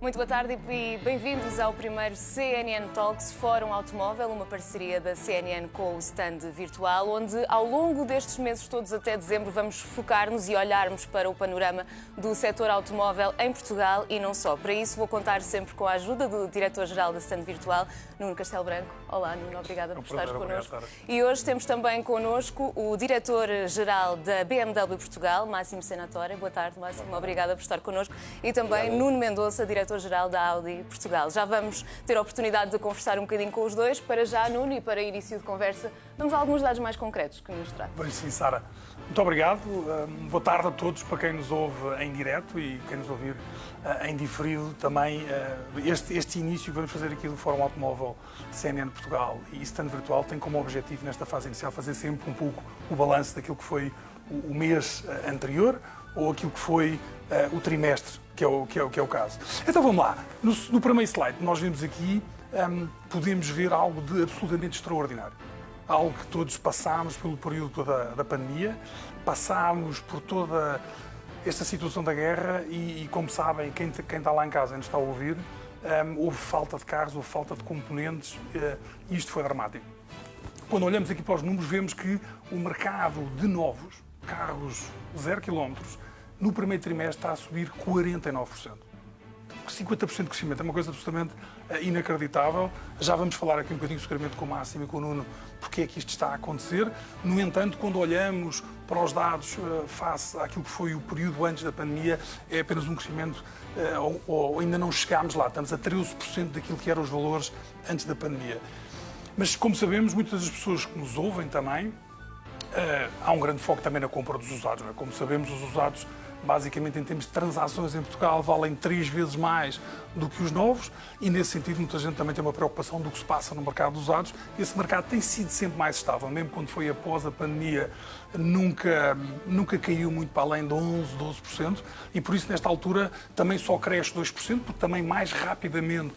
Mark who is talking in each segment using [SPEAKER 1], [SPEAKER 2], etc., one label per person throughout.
[SPEAKER 1] Muito boa tarde e bem-vindos ao primeiro CNN Talks Fórum Automóvel, uma parceria da CNN com o Stand Virtual, onde ao longo destes meses todos até dezembro vamos focar-nos e olharmos para o panorama do setor automóvel em Portugal e não só. Para isso vou contar sempre com a ajuda do Diretor-Geral da Stand Virtual, Nuno Castelo Branco. Olá, Nuno, obrigada por estares connosco. E hoje temos também connosco o Diretor-Geral da BMW Portugal, Máximo Senatore. Boa tarde, Máximo, obrigada por estar connosco. E também Nuno Mendonça, Diretor-Geral da Audi Portugal. Já vamos ter a oportunidade de conversar um bocadinho com os dois. Para já, Nuno, e para início de conversa, vamos a alguns dados mais concretos que nos traz.
[SPEAKER 2] Bem, sim, Sara. Muito obrigado. Boa tarde a todos, para quem nos ouve em direto e quem nos ouvir em diferido também. Este início que vamos fazer aqui do Fórum Automóvel CNN Portugal e Stand Virtual tem como objetivo, nesta fase inicial, fazer sempre um pouco o balanço daquilo que foi o mês anterior ou aquilo que foi o trimestre, que é o caso. Então vamos lá. No primeiro slide nós vimos aqui, podemos ver algo de absolutamente extraordinário. Algo que todos passámos pelo período da pandemia, passámos por toda esta situação da guerra e como sabem, quem está lá em casa e nos está a ouvir, houve falta de carros, houve falta de componentes e isto foi dramático. Quando olhamos aqui para os números, vemos que o mercado de novos carros 0 km no primeiro trimestre está a subir 49%. 50% de crescimento, é uma coisa absolutamente inacreditável. Já vamos falar aqui um bocadinho seguramente com o Máximo e com o Nuno porque é que isto está a acontecer. No entanto, quando olhamos para os dados face àquilo que foi o período antes da pandemia, é apenas um crescimento, ou ainda não chegámos lá, estamos a 13% daquilo que eram os valores antes da pandemia. Mas, como sabemos, muitas das pessoas que nos ouvem também, há um grande foco também na compra dos usados. Não é? Como sabemos, os usados, basicamente, em termos de transações em Portugal, valem 3 vezes mais do que os novos e, nesse sentido, muita gente também tem uma preocupação do que se passa no mercado dos usados. Esse mercado tem sido sempre mais estável, mesmo quando foi após a pandemia, nunca caiu muito para além de 11%, 12%, e por isso, nesta altura, também só cresce 2%, porque também mais rapidamente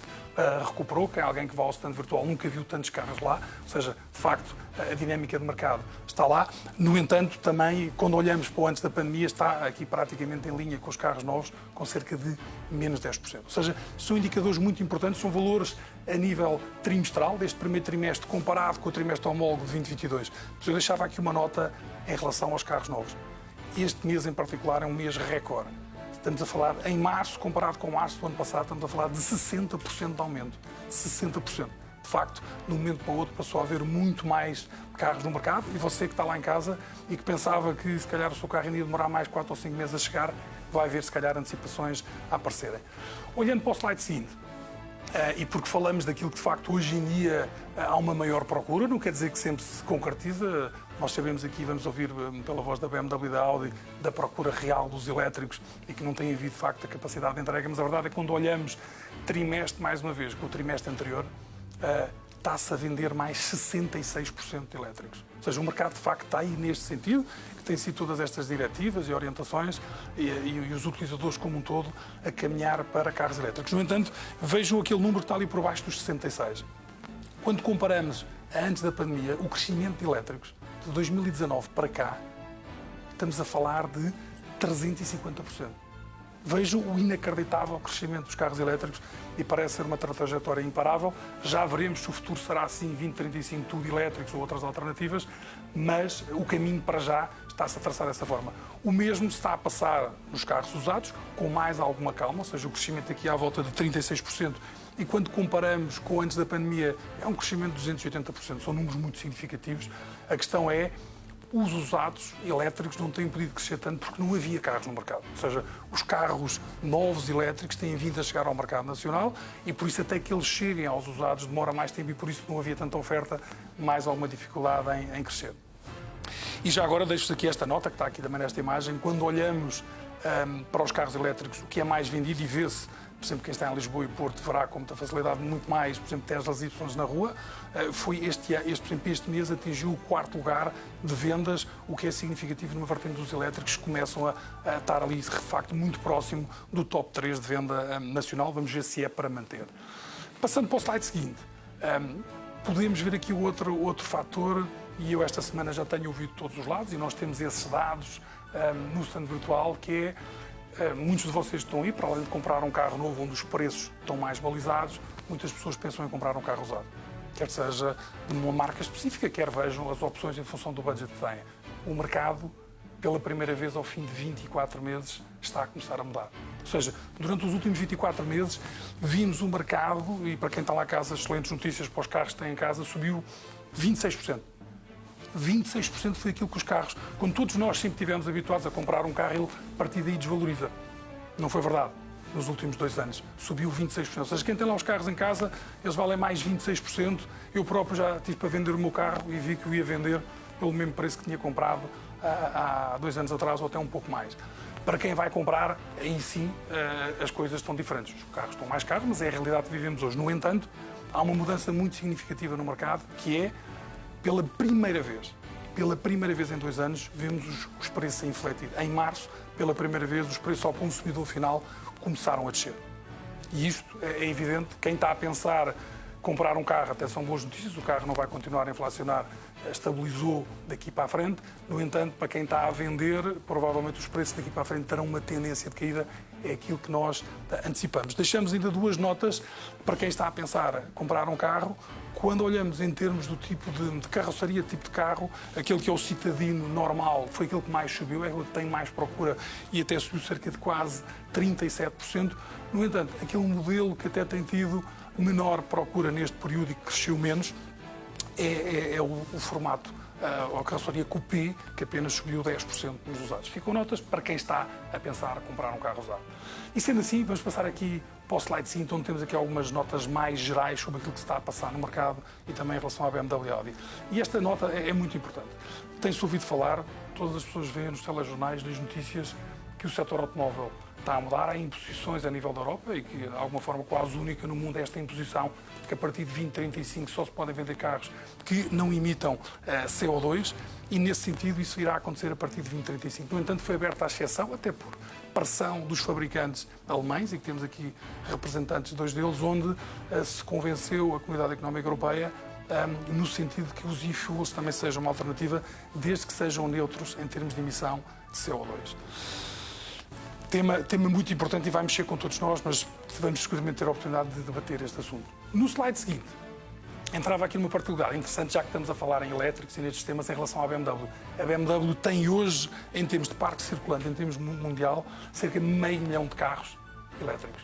[SPEAKER 2] recuperou. Quem é alguém que vai ao stand virtual nunca viu tantos carros lá, ou seja, de facto, a dinâmica de mercado está lá. No entanto, também, quando olhamos para o antes da pandemia, está aqui praticamente em linha com os carros novos, com cerca de menos 10%. Ou seja, são indicadores muito importantes, são valores a nível trimestral, deste primeiro trimestre, comparado com o trimestre homólogo de 2022. Mas eu deixava aqui uma nota em relação aos carros novos. Este mês, em particular, é um mês recorde. Estamos a falar, em março, comparado com março do ano passado, estamos a falar de 60% de aumento. 60%. De facto, de um momento para o outro passou a haver muito mais carros no mercado e você que está lá em casa e que pensava que se calhar o seu carro ainda ia demorar mais 4 ou 5 meses a chegar, vai ver se calhar antecipações a aparecerem. Olhando para o slide seguinte, e porque falamos daquilo que de facto hoje em dia há uma maior procura, não quer dizer que sempre se concretiza. Nós sabemos aqui, vamos ouvir pela voz da BMW e da Audi, da procura real dos elétricos e que não tem havido de facto a capacidade de entrega, mas a verdade é que quando olhamos trimestre mais uma vez com o trimestre anterior, está-se a vender mais 66% de elétricos. Ou seja, o mercado de facto está aí neste sentido, que tem sido todas estas diretivas e orientações e os utilizadores como um todo a caminhar para carros elétricos. No entanto, vejam aquele número que está ali por baixo dos 66. Quando comparamos a antes da pandemia, o crescimento de elétricos de 2019 para cá, estamos a falar de 350%. Vejam o inacreditável crescimento dos carros elétricos e parece ser uma trajetória imparável. Já veremos se o futuro será assim, 2035, tudo elétricos ou outras alternativas, mas o caminho para já está-se a traçar dessa forma. O mesmo se está a passar nos carros usados, com mais alguma calma, ou seja, o crescimento aqui à volta de 36%, e quando comparamos com antes da pandemia, é um crescimento de 280%, são números muito significativos. A questão é, os usados elétricos não têm podido crescer tanto porque não havia carros no mercado. Ou seja, os carros novos elétricos têm vindo a chegar ao mercado nacional e por isso até que eles cheguem aos usados demora mais tempo e por isso não havia tanta oferta, mais alguma dificuldade em crescer. E já agora deixo-vos aqui esta nota que está aqui também nesta imagem. Quando olhamos para os carros elétricos, o que é mais vendido e vê-se, por exemplo, quem está em Lisboa e Porto verá com muita facilidade muito mais, por exemplo, Teslas Y na rua, foi este mês atingiu o 4º lugar de vendas, o que é significativo numa vertente dos elétricos que começam a estar ali, de facto, muito próximo do top 3 de venda nacional. Vamos ver se é para manter. Passando para o slide seguinte, podemos ver aqui outro fator, e eu esta semana já tenho ouvido todos os lados, e nós temos esses dados no stand virtual, que é muitos de vocês estão aí, para além de comprar um carro novo onde os preços estão mais balizados, muitas pessoas pensam em comprar um carro usado. Quer seja de uma marca específica, quer vejam as opções em função do budget que têm. O mercado, pela primeira vez ao fim de 24 meses, está a começar a mudar. Ou seja, durante os últimos 24 meses, vimos o mercado, e para quem está lá em casa, excelentes notícias para os carros que têm em casa, subiu 26%. 26% foi aquilo que os carros, quando todos nós sempre estivemos habituados a comprar um carro, ele a partir daí desvaloriza. Não foi verdade. Nos últimos 2 anos, subiu 26%. Ou seja, quem tem lá os carros em casa, eles valem mais 26%. Eu próprio já tive para vender o meu carro e vi que o ia vender pelo mesmo preço que tinha comprado há 2 anos atrás ou até um pouco mais. Para quem vai comprar, aí sim as coisas estão diferentes. Os carros estão mais caros, mas é a realidade que vivemos hoje. No entanto, há uma mudança muito significativa no mercado, que é, pela primeira vez em 2 anos, vemos os preços a infletir. Em março, pela primeira vez, os preços ao consumidor final começaram a descer. E isto é evidente. Quem está a pensar comprar um carro, até são boas notícias, o carro não vai continuar a inflacionar, estabilizou daqui para a frente. No entanto, para quem está a vender, provavelmente os preços daqui para a frente terão uma tendência de caída, é aquilo que nós antecipamos. Deixamos ainda 2 notas para quem está a pensar comprar um carro. Quando olhamos em termos do tipo de carroceria, tipo de carro, aquele que é o citadino normal foi aquele que mais subiu, é aquele que tem mais procura e até subiu cerca de quase 37%. No entanto, aquele modelo que até tem tido menor procura neste período e que cresceu menos é o formato, a carroceria coupé, que apenas subiu 10% nos usados. Ficam notas para quem está a pensar em comprar um carro usado. E sendo assim, vamos passar aqui para o slide 5, onde temos aqui algumas notas mais gerais sobre aquilo que se está a passar no mercado e também em relação à BMW Audi. E esta nota é muito importante. Tem-se ouvido falar, todas as pessoas veem nos telejornais, nas notícias, que o setor automóvel está a mudar. Há imposições a nível da Europa e que, de alguma forma, quase única no mundo é esta imposição de que a partir de 2035 só se podem vender carros que não imitam CO2 e, nesse sentido, isso irá acontecer a partir de 2035. No entanto, foi aberta a exceção, até por pressão dos fabricantes alemães, e que temos aqui representantes de 2 deles, onde se convenceu a Comunidade Económica Europeia no sentido de que os e-fuels também sejam uma alternativa, desde que sejam neutros em termos de emissão de CO2. Tema muito importante e vai mexer com todos nós, mas vamos seguramente ter a oportunidade de debater este assunto. No slide seguinte, entrava aqui numa particularidade interessante, já que estamos a falar em elétricos e nestes temas em relação à BMW. A BMW tem hoje, em termos de parque circulante, em termos mundial, cerca de 500 mil de carros elétricos.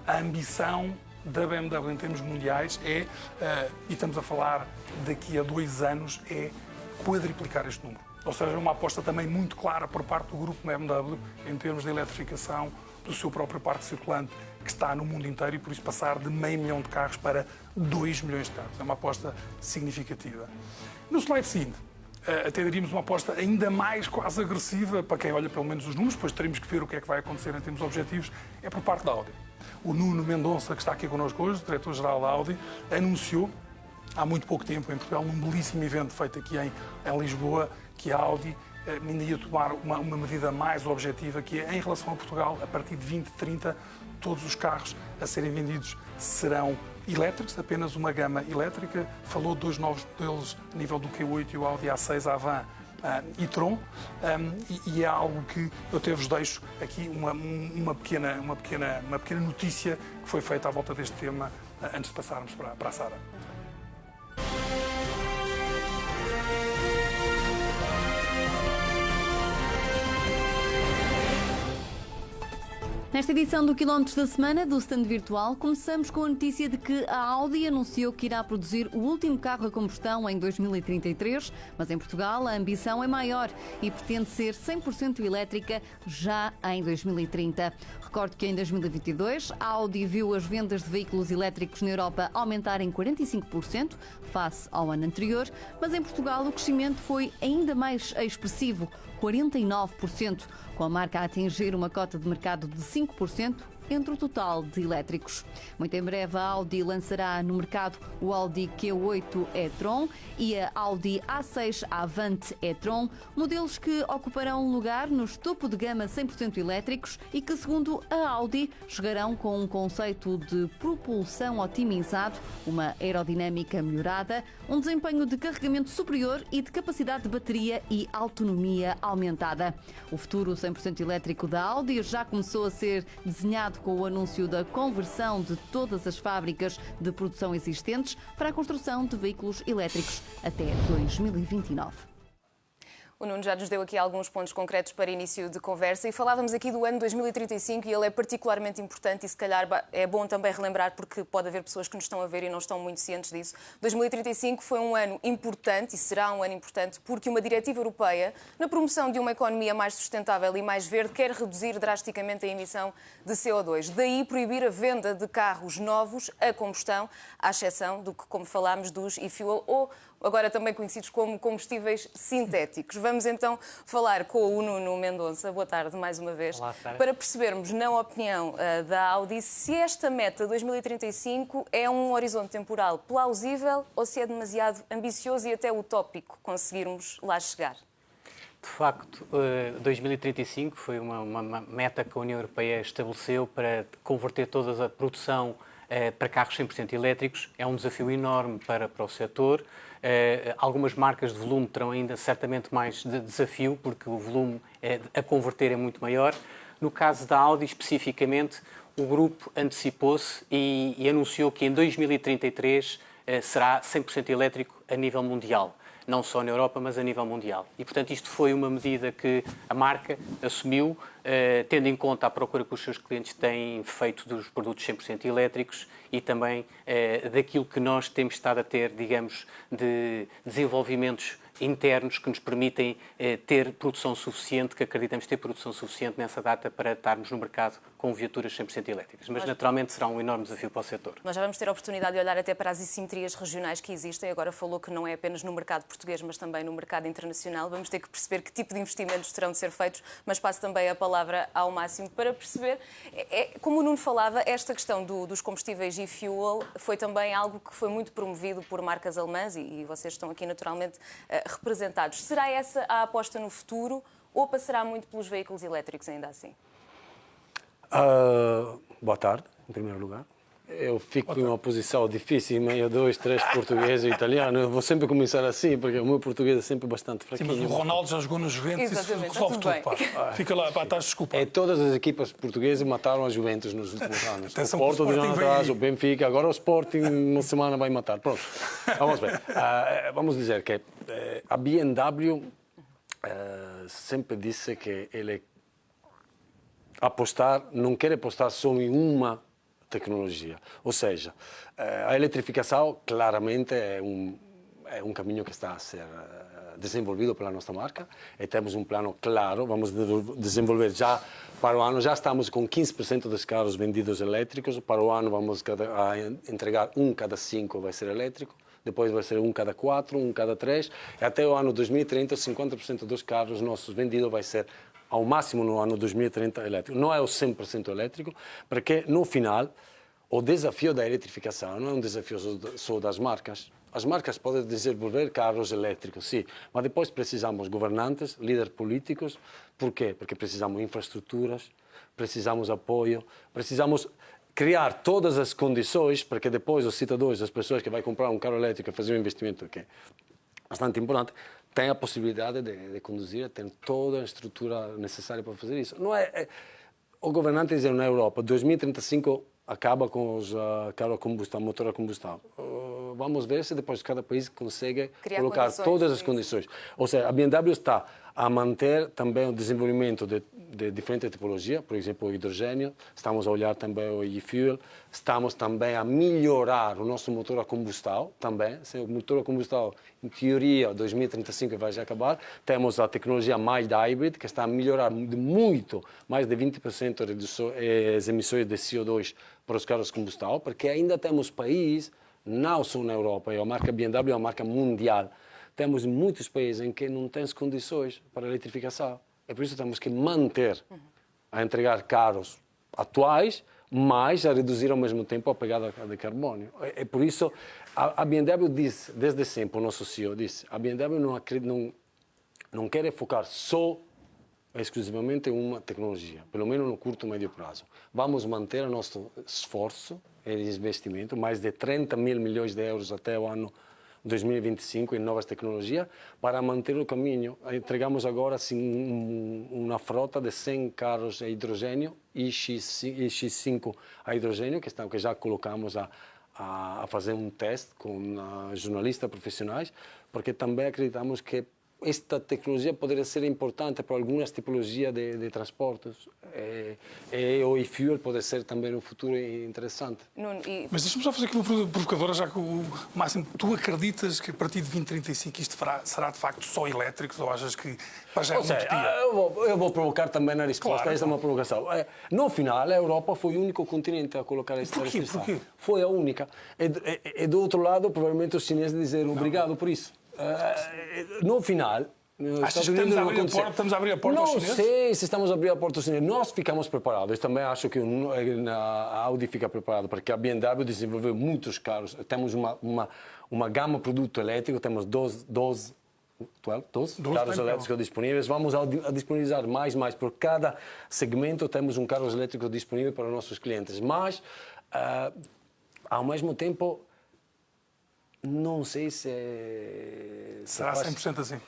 [SPEAKER 2] A ambição da BMW em termos mundiais é, e estamos a falar daqui a 2 anos, é quadriplicar este número. Ou seja, uma aposta também muito clara por parte do grupo BMW em termos de eletrificação do seu próprio parque circulante, que está no mundo inteiro, e por isso passar de 500 mil de carros para 2 milhões de carros. É uma aposta significativa. No slide seguinte, até diríamos uma aposta ainda mais quase agressiva, para quem olha pelo menos os números, depois teremos que ver o que é que vai acontecer em termos objetivos, é por parte da Audi. O Nuno Mendonça, que está aqui connosco hoje, diretor-geral da Audi, anunciou há muito pouco tempo em Portugal, num belíssimo evento feito aqui em Lisboa, que a Audi ainda ia tomar uma medida mais objetiva, que é, em relação a Portugal, a partir de 2030, todos os carros a serem vendidos serão elétricos, apenas uma gama elétrica. Falou de 2 novos modelos a nível do Q8 e o Audi A6 Avant e-tron, e é algo que eu até vos deixo aqui uma pequena notícia que foi feita à volta deste tema antes de passarmos para a Sara.
[SPEAKER 3] Nesta edição do Quilómetros da Semana do Stand Virtual, começamos com a notícia de que a Audi anunciou que irá produzir o último carro a combustão em 2033, mas em Portugal a ambição é maior e pretende ser 100% elétrica já em 2030. Recordo que em 2022 a Audi viu as vendas de veículos elétricos na Europa aumentarem 45% face ao ano anterior, mas em Portugal o crescimento foi ainda mais expressivo, 49%, com a marca a atingir uma cota de mercado de 5% entre o total de elétricos. Muito em breve a Audi lançará no mercado o Audi Q8 e-tron e a Audi A6 Avant e-tron, modelos que ocuparão um lugar nos topo de gama 100% elétricos e que, segundo a Audi, chegarão com um conceito de propulsão otimizado, uma aerodinâmica melhorada, um desempenho de carregamento superior e de capacidade de bateria e autonomia aumentada. O futuro 100% elétrico da Audi já começou a ser desenhado com o anúncio da conversão de todas as fábricas de produção existentes para a construção de veículos elétricos até 2029.
[SPEAKER 1] O Nuno já nos deu aqui alguns pontos concretos para início de conversa e falávamos aqui do ano 2035 e ele é particularmente importante e se calhar é bom também relembrar porque pode haver pessoas que nos estão a ver e não estão muito cientes disso. 2035 foi um ano importante e será um ano importante porque uma diretiva europeia, na promoção de uma economia mais sustentável e mais verde, quer reduzir drasticamente a emissão de CO2. Daí proibir a venda de carros novos a combustão, à exceção do que, como falámos, dos e-fuel ou agora também conhecidos como combustíveis sintéticos. Vamos então falar com o Nuno Mendonça, boa tarde mais uma vez,
[SPEAKER 4] Olá, Sara.
[SPEAKER 1] Para percebermos, na opinião da Audi, se esta meta 2035 é um horizonte temporal plausível ou se é demasiado ambicioso e até utópico conseguirmos lá chegar.
[SPEAKER 4] De facto, 2035 foi uma meta que a União Europeia estabeleceu para converter toda a produção para carros 100% elétricos. É um desafio enorme para o setor. Algumas marcas de volume terão ainda certamente mais de desafio, porque o volume a converter é muito maior. No caso da Audi, especificamente, o grupo antecipou-se e anunciou que em 2033 será 100% elétrico a nível mundial. Não só na Europa, mas a nível mundial. E, portanto, isto foi uma medida que a marca assumiu, tendo em conta a procura que os seus clientes têm feito dos produtos 100% elétricos e também daquilo que nós temos estado a ter, digamos, de desenvolvimentos internos que nos permitem ter produção suficiente, que acreditamos ter produção suficiente nessa data para estarmos no mercado com viaturas 100% elétricas. Mas, naturalmente, será um enorme desafio para o setor.
[SPEAKER 1] Nós já vamos ter a oportunidade de olhar até para as assimetrias regionais que existem. Agora falou que não é apenas no mercado português, mas também no mercado internacional. Vamos ter que perceber que tipo de investimentos terão de ser feitos, mas passo também a palavra ao Máximo para perceber. Como o Nuno falava, esta questão dos combustíveis e-fuel foi também algo que foi muito promovido por marcas alemãs e vocês estão aqui naturalmente representados. Será essa a aposta no futuro ou passará muito pelos veículos elétricos ainda assim?
[SPEAKER 5] Boa tarde, em primeiro lugar. Eu fico em uma posição difícil, meio 2, 3 português e italiano. Eu vou sempre começar assim, porque o meu português é sempre bastante fraquinho.
[SPEAKER 2] Sim, mas o Ronaldo já jogou nos Juventus e isso resolve tudo, pá. Fica lá, pá, estás desculpado.
[SPEAKER 5] Todas as equipas portuguesas mataram a Juventus nos últimos anos.
[SPEAKER 2] Atenção,
[SPEAKER 5] o Porto
[SPEAKER 2] o
[SPEAKER 5] já não
[SPEAKER 2] Sporting
[SPEAKER 5] atrás, o Benfica, agora o Sporting uma semana vai matar. Pronto, vamos ver. Vamos dizer que a BMW sempre disse que ele não quer apostar só em uma tecnologia. Ou seja, a eletrificação claramente é um caminho que está a ser desenvolvido pela nossa marca e temos um plano claro, vamos desenvolver já para o ano, já estamos com 15% dos carros vendidos elétricos, para o ano vamos entregar 1 cada 5 vai ser elétrico, depois vai ser 1 cada 4, 1 cada 3, e até o ano 2030 50% dos carros nossos vendidos vai ser ao máximo no ano 2030 elétrico. Não é o 100% elétrico, porque no final o desafio da eletrificação não é um desafio só das marcas. As marcas podem desenvolver carros elétricos, sim, mas depois precisamos governantes, líderes políticos. Por quê? Porque precisamos infraestruturas, precisamos apoio, precisamos criar todas as condições para que depois os cidadãos, as pessoas que vão comprar um carro elétrico e fazer um investimento que é bastante importante, tem a possibilidade de conduzir, tem toda a estrutura necessária para fazer isso. Não o governante diz na Europa, 2035 acaba com os carros a combustão, motor a combustão. Vamos ver se depois cada país consegue colocar todas as condições. Ou seja, a BMW está a manter também o desenvolvimento de diferentes tipologias, por exemplo, o hidrogênio, estamos a olhar também o e-fuel, estamos também a melhorar o nosso motor a combustão, também, se o motor a combustão, em teoria, 2035 vai já acabar, temos a tecnologia mild hybrid, que está a melhorar muito, mais de 20% as emissões de CO2 para os carros a combustão, porque ainda temos países, não só na Europa, a marca BMW é uma marca mundial, temos muitos países em que não temos condições para a eletrificação. É por isso que temos que manter a entregar carros atuais, mas a reduzir ao mesmo tempo a pegada de carbono. E por isso a BMW disse, desde sempre, o nosso CEO disse, a BMW não quer focar só exclusivamente em uma tecnologia, pelo menos no curto e médio prazo. Vamos manter o nosso esforço e investimento, mais de 30 mil milhões de euros até o ano 2025 em novas tecnologias, para manter o caminho. Entregamos agora assim, uma frota de 100 carros a hidrogênio e X5 a hidrogênio, que já colocamos a fazer um teste com jornalistas profissionais, porque também acreditamos que esta tecnologia poderia ser importante para algumas tipologias de transportes. E o e-fuel pode ser também no futuro interessante.
[SPEAKER 2] Mas deixa-me só fazer aqui uma pergunta provocadora, já que o Máximo, tu acreditas que a partir de 2035 isto será de facto só elétricos ou achas que já é uma utopia?
[SPEAKER 5] Eu vou provocar também na resposta,
[SPEAKER 2] claro,
[SPEAKER 5] esta é uma provocação. No final, a Europa foi o único continente a colocar esta restrição.
[SPEAKER 2] Porquê?
[SPEAKER 5] Foi a única. E do outro lado, provavelmente os chineses dizeram obrigado por isso. No final,
[SPEAKER 2] achas que estamos a abrir a porta aos chineses?
[SPEAKER 5] Não sei se estamos a abrir a porta aos chineses. Nós ficamos preparados. Eu também acho que a Audi fica preparada, porque a BMW desenvolveu muitos carros. Temos uma gama de produto elétrico, temos 12 carros elétricos disponíveis. Vamos a disponibilizar mais. Por cada segmento temos um carro elétrico disponível para os nossos clientes. Mas, ao mesmo tempo, não sei se
[SPEAKER 2] será 100% assim.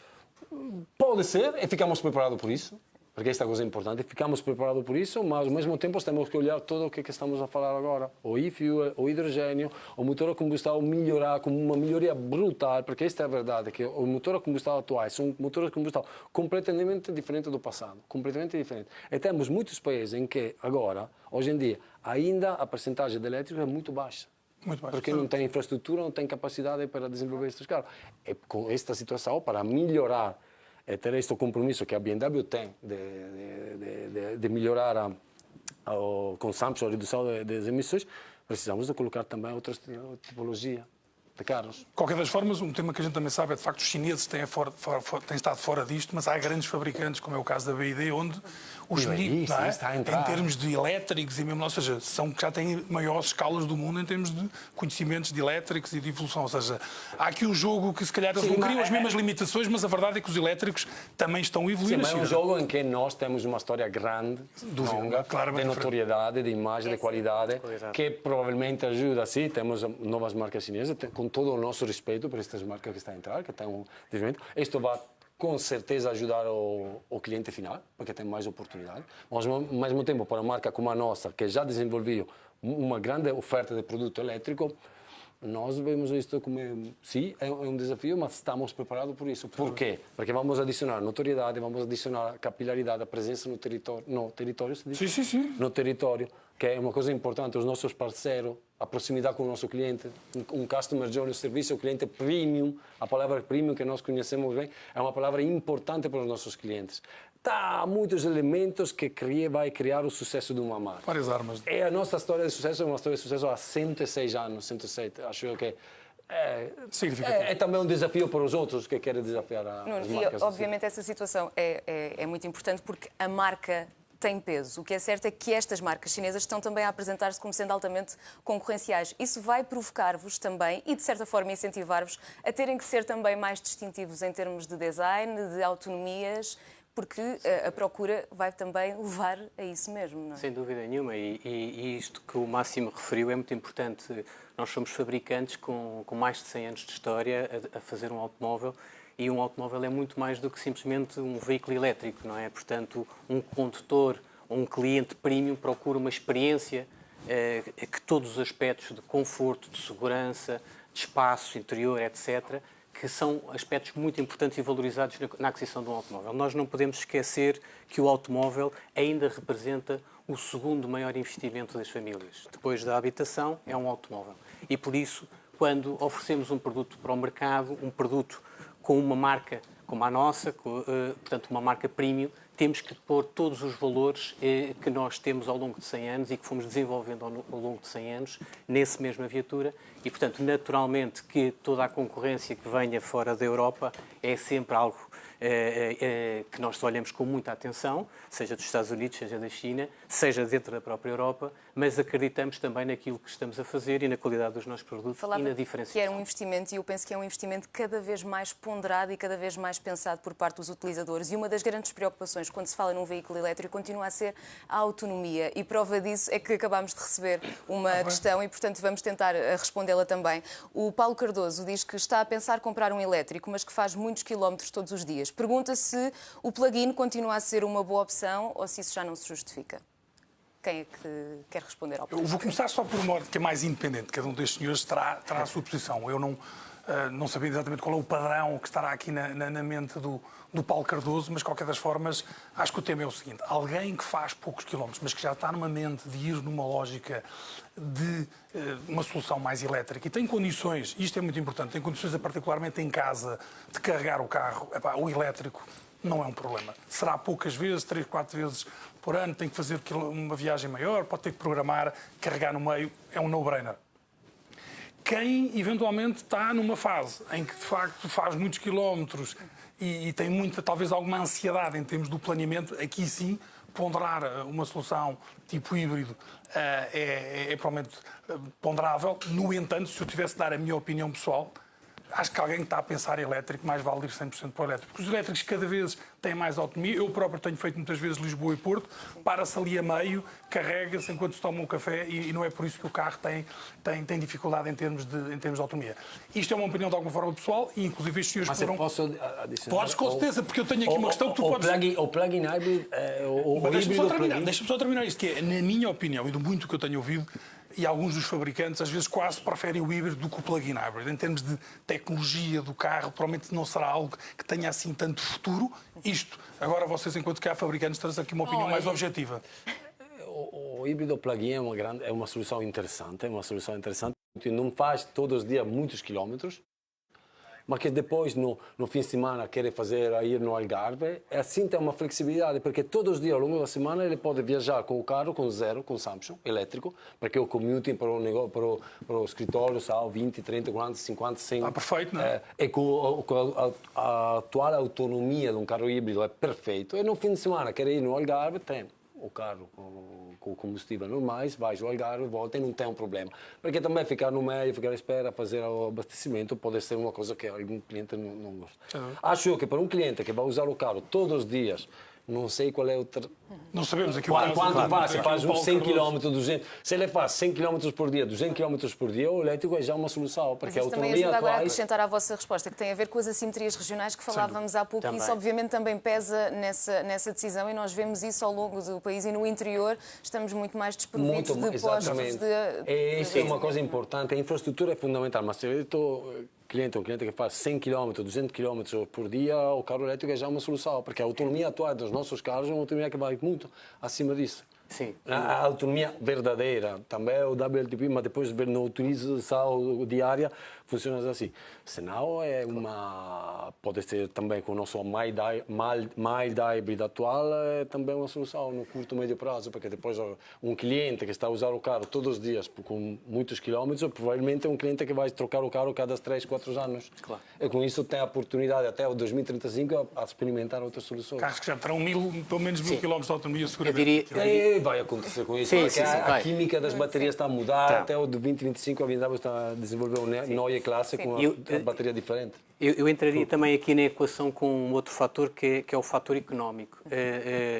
[SPEAKER 5] Pode ser, e ficamos preparados por isso, porque esta coisa é importante, ficamos preparados por isso, mas ao mesmo tempo temos que olhar tudo o que estamos a falar agora. O e-fuel, o hidrogênio, o motor a combustão melhorar com uma melhoria brutal, porque esta é a verdade, que o motor a combustão atuais são motores a combustão completamente diferentes do passado, completamente diferente. E temos muitos países em que agora, hoje em dia, ainda a percentagem de elétricos é muito baixa. Porque não tem infraestrutura, não tem capacidade para desenvolver estes carros. E com esta situação, para melhorar e ter este compromisso que a BMW tem de melhorar a consumo, a redução das emissões, precisamos de colocar também outras tipologias de carros.
[SPEAKER 2] De qualquer das formas, um tema que a gente também sabe é, de facto, os chineses têm estado fora disto, mas há grandes fabricantes, como é o caso da BYD, onde os níveis, em termos de elétricos e mesmo, ou seja, são que já têm maiores escalas do mundo em termos de conhecimentos de elétricos e de evolução. Ou seja, há aqui um jogo que se calhar eles não criam as mesmas limitações, mas a verdade é que os elétricos também estão a evoluir.
[SPEAKER 5] Sim, mas é um jogo em que nós temos uma história grande, longa, de notoriedade, de imagem, de qualidade, que provavelmente ajuda. Sim, temos novas marcas chinesas, com todo o nosso respeito por estas marcas que estão a entrar, que têm um desenvolvimento. Isto vai com certeza ajudar o cliente final, porque tem mais oportunidade. Mas, ao mesmo tempo, para uma marca como a nossa, que já desenvolveu uma grande oferta de produto elétrico, nós vemos isto como, sim, é um desafio, mas estamos preparados por isso. Por quê? Porque vamos adicionar notoriedade, vamos adicionar capilaridade, a presença no território, no território, que é uma coisa importante, os nossos parceiros, a proximidade com o nosso cliente, um customer journey, o serviço ao cliente premium, a palavra premium que nós conhecemos bem, é uma palavra importante para os nossos clientes. Há muitos elementos que vai criar o sucesso de uma marca.
[SPEAKER 2] Várias armas.
[SPEAKER 5] E a nossa história de sucesso é uma história de sucesso há 106 anos, 107. Acho que é também um desafio para os outros que querem desafiar as marcas.
[SPEAKER 1] E, obviamente, essa situação é muito importante porque a marca tem peso. O que é certo é que estas marcas chinesas estão também a apresentar-se como sendo altamente concorrenciais. Isso vai provocar-vos também e, de certa forma, incentivar-vos a terem que ser também mais distintivos em termos de design, de autonomias, porque a procura vai também levar a isso mesmo, não é?
[SPEAKER 4] Sem dúvida nenhuma. E isto que o Máximo referiu é muito importante. Nós somos fabricantes com mais de 100 anos de história a fazer um automóvel. E um automóvel é muito mais do que simplesmente um veículo elétrico, não é? Portanto, um condutor ou um cliente premium procura uma experiência que todos os aspectos de conforto, de segurança, de espaço interior, etc., que são aspectos muito importantes e valorizados na aquisição de um automóvel. Nós não podemos esquecer que o automóvel ainda representa o segundo maior investimento das famílias. Depois da habitação, é um automóvel. E por isso, quando oferecemos um produto para o mercado, um produto com uma marca como a nossa, portanto uma marca premium, temos que pôr todos os valores que nós temos ao longo de 100 anos e que fomos desenvolvendo ao longo de 100 anos nesse mesma viatura e, portanto, naturalmente que toda a concorrência que venha fora da Europa é sempre algo que nós olhamos com muita atenção, seja dos Estados Unidos, seja da China, seja dentro da própria Europa, mas acreditamos também naquilo que estamos a fazer e na qualidade dos nossos produtos
[SPEAKER 1] Falava
[SPEAKER 4] e na diferenciação.
[SPEAKER 1] que era um investimento, e eu penso que é um investimento cada vez mais ponderado e cada vez mais pensado por parte dos utilizadores. E uma das grandes preocupações quando se fala num veículo elétrico continua a ser a autonomia. E prova disso é que acabámos de receber uma questão e, portanto, vamos tentar respondê-la também. O Paulo Cardoso diz que está a pensar comprar um elétrico, mas que faz muitos quilómetros todos os dias. Pergunta se o plug-in continua a ser uma boa opção ou se isso já não se justifica. Quem é que quer responder ao
[SPEAKER 2] Eu
[SPEAKER 1] ponto?
[SPEAKER 2] vou começar só por uma ordem que é mais independente. Cada um destes senhores terá a sua posição. Eu não sabia exatamente qual é o padrão que estará aqui na mente do Paulo Cardoso, mas, de qualquer das formas, acho que o tema é o seguinte. Alguém que faz poucos quilómetros, mas que já está numa mente de ir numa lógica de uma solução mais elétrica e tem condições, isto é muito importante, tem condições, particularmente em casa, de carregar o carro, o elétrico, não é um problema. Será poucas vezes, 3, 4 vezes por ano, tem que fazer uma viagem maior, pode ter que programar, carregar no meio, é um no-brainer. Quem, eventualmente, está numa fase em que, de facto, faz muitos quilómetros e tem talvez alguma ansiedade em termos do planeamento, aqui sim, ponderar uma solução tipo híbrido é provavelmente ponderável. No entanto, se eu tivesse de dar a minha opinião pessoal, acho que alguém que está a pensar elétrico, mais vale ir 100% para o elétrico. Porque os elétricos cada vez têm mais autonomia. Eu próprio tenho feito muitas vezes Lisboa e Porto, para-se ali a meio, carrega-se enquanto se toma um café e não é por isso que o carro tem dificuldade em termos de autonomia. Isto é uma opinião de alguma forma pessoal e inclusive estes senhores
[SPEAKER 5] Mas
[SPEAKER 2] foram...
[SPEAKER 5] eu posso adicionar...
[SPEAKER 2] Podes, com certeza, porque eu tenho aqui uma questão que tu podes...
[SPEAKER 5] O plug-in hybrid...
[SPEAKER 2] Deixa-me só terminar isto, que é, na minha opinião, e do muito que eu tenho ouvido, e alguns dos fabricantes às vezes quase preferem o híbrido do que o plug-in hybrid. Em termos de tecnologia do carro, provavelmente não será algo que tenha assim tanto futuro. Isto, agora vocês, enquanto que há fabricantes, trazem aqui uma opinião mais objetiva.
[SPEAKER 5] O híbrido plug-in é uma solução interessante, não faz todos os dias muitos quilómetros, mas que depois, no fim de semana, quer ir no Algarve, assim tem uma flexibilidade, porque todos os dias, ao longo da semana, ele pode viajar com o carro, com zero consumption elétrico, porque o commuting para o escritório são 20, 30, 40, 50, 100...
[SPEAKER 2] Está perfeito, não é?
[SPEAKER 5] E com a atual autonomia de um carro híbrido é perfeito. E no fim de semana, quer ir no Algarve, tem o carro com combustível normais, vai ao Algarve, volta e não tem um problema. Porque também ficar no meio, ficar à espera, fazer o abastecimento, pode ser uma coisa que algum cliente não gosta. Acho que para um cliente que vai usar o carro todos os dias, não sei qual é o...
[SPEAKER 2] Não sabemos aqui
[SPEAKER 5] Quanto faz? Se faz uns 100 km, 200... Se ele faz 100 km por dia, 200 km por dia, o elétrico é já uma solução, porque a
[SPEAKER 1] Mas também
[SPEAKER 5] autonomia
[SPEAKER 1] ajuda agora a
[SPEAKER 5] atual...
[SPEAKER 1] acrescentar à vossa resposta, que tem a ver com as assimetrias regionais que falávamos há pouco.
[SPEAKER 4] Também.
[SPEAKER 1] Isso, obviamente, também pesa nessa decisão e nós vemos isso ao longo do país e no interior estamos muito mais desprovidos de postos de...
[SPEAKER 5] Isso é uma coisa importante. A infraestrutura é fundamental, mas se eu estou... um cliente que faz 100 km, 200 km por dia, o carro elétrico é já uma solução, porque a autonomia atual dos nossos carros é uma autonomia que vai muito acima disso.
[SPEAKER 4] Sim.
[SPEAKER 5] A autonomia verdadeira também é o WLTP, mas depois na utilização diária funciona assim. Senão pode ser também com o nosso mild hybrid atual, é também uma solução no curto e médio prazo, porque depois um cliente que está a usar o carro todos os dias com muitos quilómetros, provavelmente é um cliente que vai trocar o carro cada 3, 4 anos.
[SPEAKER 4] Claro.
[SPEAKER 5] E com isso tem a oportunidade até o 2035 a experimentar outras soluções.
[SPEAKER 2] Carros que já terão pelo menos 1000 km de autonomia,
[SPEAKER 4] Eu
[SPEAKER 2] seguramente.
[SPEAKER 4] diria...
[SPEAKER 5] Vai acontecer com isso,
[SPEAKER 4] Sim,
[SPEAKER 5] porque
[SPEAKER 4] sim,
[SPEAKER 5] a química das baterias está a mudar,
[SPEAKER 4] Tá.
[SPEAKER 5] até o de 2025 a BMW está a desenvolver uma Neue Classe com a bateria diferente.
[SPEAKER 4] Eu entraria também aqui na equação com um outro fator que é o fator económico.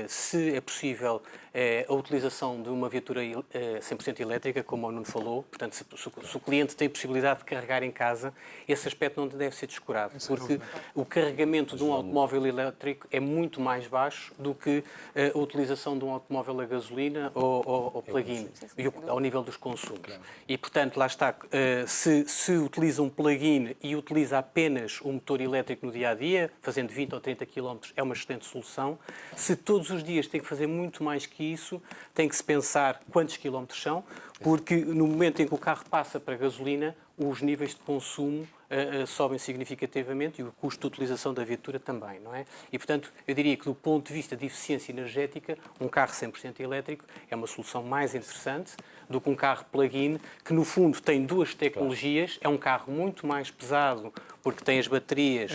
[SPEAKER 4] Se é possível a utilização de uma viatura 100% elétrica, como o Nuno falou, portanto, se o cliente tem a possibilidade de carregar em casa, esse aspecto não deve ser descurado, porque o carregamento de um automóvel elétrico é muito mais baixo do que a utilização de um automóvel a gasolina ou plug-in, ao nível dos consumos. E, portanto, lá está, se utiliza um plug-in e utiliza apenas o motor elétrico no dia-a-dia, fazendo 20 ou 30 km, é uma excelente solução. Se todos os dias tem que fazer muito mais que isso, tem que se pensar quantos quilómetros são, porque no momento em que o carro passa para a gasolina, os níveis de consumo sobem significativamente e o custo de utilização da viatura também, não é? E, portanto, eu diria que do ponto de vista de eficiência energética, um carro 100% elétrico é uma solução mais interessante do que um carro plug-in, que no fundo tem duas tecnologias, é um carro muito mais pesado, porque tem as baterias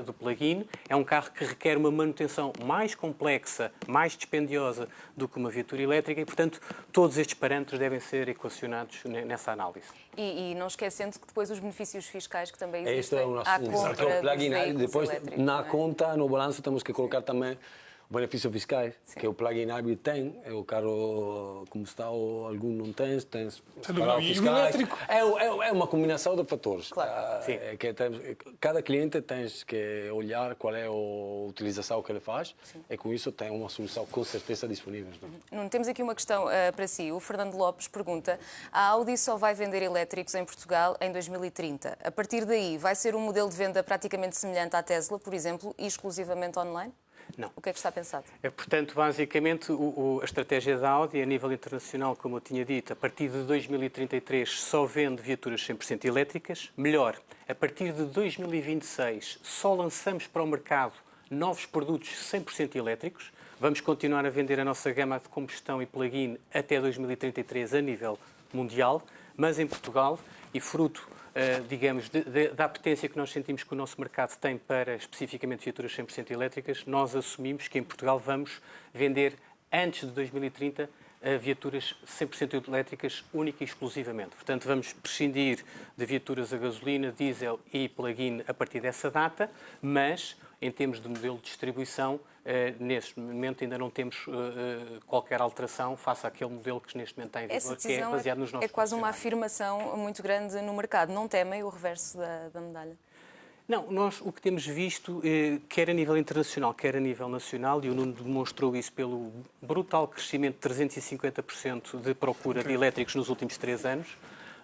[SPEAKER 4] do plug-in. É um carro que requer uma manutenção mais complexa, mais dispendiosa do que uma viatura elétrica e, portanto, todos estes parâmetros devem ser equacionados nessa análise.
[SPEAKER 1] E não esquecendo que depois os benefícios fiscais que também
[SPEAKER 5] Isto
[SPEAKER 1] existem
[SPEAKER 5] é um
[SPEAKER 1] à
[SPEAKER 5] assunto.
[SPEAKER 1] compra dos
[SPEAKER 5] Plug-in hybrid,
[SPEAKER 1] veículos
[SPEAKER 5] depois,
[SPEAKER 1] elétricos,
[SPEAKER 5] na
[SPEAKER 1] não é?
[SPEAKER 5] conta, no balanço, temos que colocar também benefícios fiscais que o plug-in hybrid tem. O carro, como está, ou algum não tem, tens
[SPEAKER 2] dúvida. E o elétrico?
[SPEAKER 5] É uma combinação de fatores.
[SPEAKER 1] Claro.
[SPEAKER 4] Sim.
[SPEAKER 5] Cada cliente tens que olhar qual é a utilização que ele faz e com isso tem uma solução com certeza disponível.
[SPEAKER 1] Nuno, temos aqui uma questão para si. O Fernando Lopes pergunta: a Audi só vai vender elétricos em Portugal em 2030. A partir daí, vai ser um modelo de venda praticamente semelhante à Tesla, por exemplo, e exclusivamente online?
[SPEAKER 4] Não.
[SPEAKER 1] O que é que está pensado?
[SPEAKER 4] Portanto, basicamente, a estratégia da Audi, a nível internacional, como eu tinha dito, a partir de 2033 só vende viaturas 100% elétricas. Melhor, a partir de 2026 só lançamos para o mercado novos produtos 100% elétricos. Vamos continuar a vender a nossa gama de combustão e plug-in até 2033 a nível mundial, mas em Portugal, e fruto digamos, da apetência que nós sentimos que o nosso mercado tem para, especificamente, viaturas 100% elétricas, nós assumimos que em Portugal vamos vender, antes de 2030, viaturas 100% elétricas única e exclusivamente. Portanto, vamos prescindir de viaturas a gasolina, diesel e plug-in a partir dessa data, mas, em termos de modelo de distribuição, neste momento ainda não temos qualquer alteração face àquele modelo que neste momento está em vigor, que é baseado nos nossos
[SPEAKER 1] é quase uma afirmação muito grande no mercado. Não temem o reverso da medalha?
[SPEAKER 4] Não, nós o que temos visto, quer a nível internacional, quer a nível nacional, e o Nuno demonstrou isso pelo brutal crescimento de 350% de procura de elétricos nos últimos 3 anos,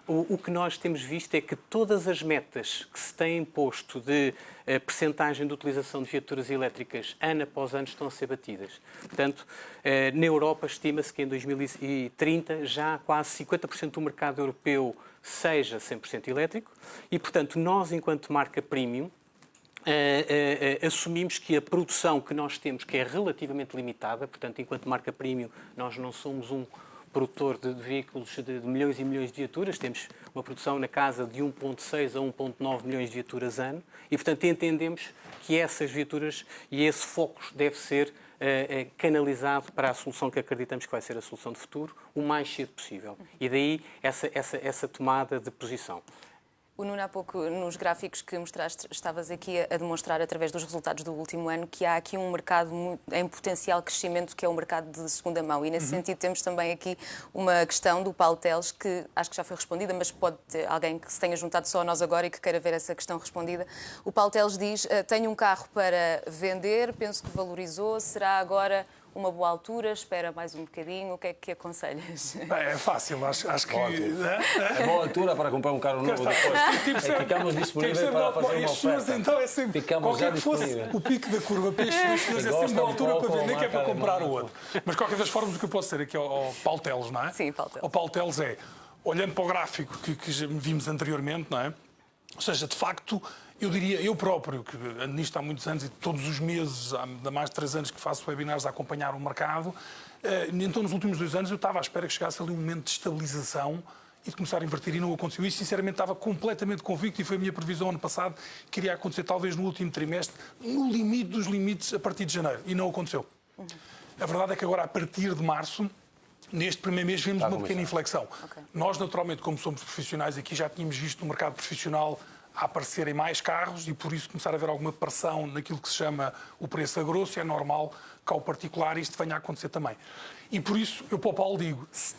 [SPEAKER 4] o que nós temos visto é que todas as metas que se têm posto de percentagem de utilização de viaturas elétricas ano após ano estão a ser batidas. Portanto, na Europa estima-se que em 2030 já quase 50% do mercado europeu seja 100% elétrico e, portanto, nós, enquanto marca premium, assumimos que a produção que nós temos, que é relativamente limitada, portanto, enquanto marca premium, nós não somos um produtor de veículos de milhões e milhões de viaturas, temos uma produção na casa de 1,6 a 1,9 milhões de viaturas ano e, portanto, entendemos que essas viaturas e esse foco deve ser canalizado para a solução que acreditamos que vai ser a solução de futuro o mais cedo possível. E daí essa tomada de posição.
[SPEAKER 1] O Nuno, há pouco, nos gráficos que mostraste, estavas aqui a demonstrar, através dos resultados do último ano, que há aqui um mercado em potencial crescimento, que é o mercado de segunda mão. E, nesse sentido, temos também aqui uma questão do Paulo Teles, que acho que já foi respondida, mas pode ter alguém que se tenha juntado só a nós agora e que queira ver essa questão respondida. O Paulo Teles diz: tenho um carro para vender, penso que valorizou, será agora uma boa altura, espera mais um bocadinho, o que é que aconselhas?
[SPEAKER 2] Bem, é fácil, acho que...
[SPEAKER 5] É boa altura para comprar um carro novo depois. Ficamos disponíveis para fazer uma oferta.
[SPEAKER 2] Então é sempre,
[SPEAKER 5] Ficamos já
[SPEAKER 2] qualquer que fosse
[SPEAKER 5] disponíveis.
[SPEAKER 2] o pico da curva para estes senhores, é sempre boa altura para vender, que é para comprar o outro. Mas, de qualquer das formas, o que eu posso dizer aqui ao Paulo Teles, não é?
[SPEAKER 1] Sim, Paulo Teles.
[SPEAKER 2] O Paulo Teles é, olhando para o gráfico que já vimos anteriormente, não é? Ou seja, de facto, eu diria, eu próprio, que ando nisto há muitos anos e todos os meses, há mais de 3 anos que faço webinars a acompanhar o mercado, então nos últimos 2 anos eu estava à espera que chegasse ali um momento de estabilização e de começar a inverter, e não aconteceu isso. Sinceramente, estava completamente convicto, e foi a minha previsão ano passado, que iria acontecer talvez no último trimestre, no limite dos limites, a partir de janeiro, e não aconteceu. A verdade é que agora, a partir de março, neste primeiro mês, vimos uma pequena inflexão.
[SPEAKER 1] Okay. Nós,
[SPEAKER 2] naturalmente, como somos profissionais, aqui já tínhamos visto no mercado profissional a aparecerem mais carros e, por isso, começar a haver alguma pressão naquilo que se chama o preço a grosso. É normal que, ao particular, isto venha a acontecer também. E, por isso, eu para o Paulo digo, se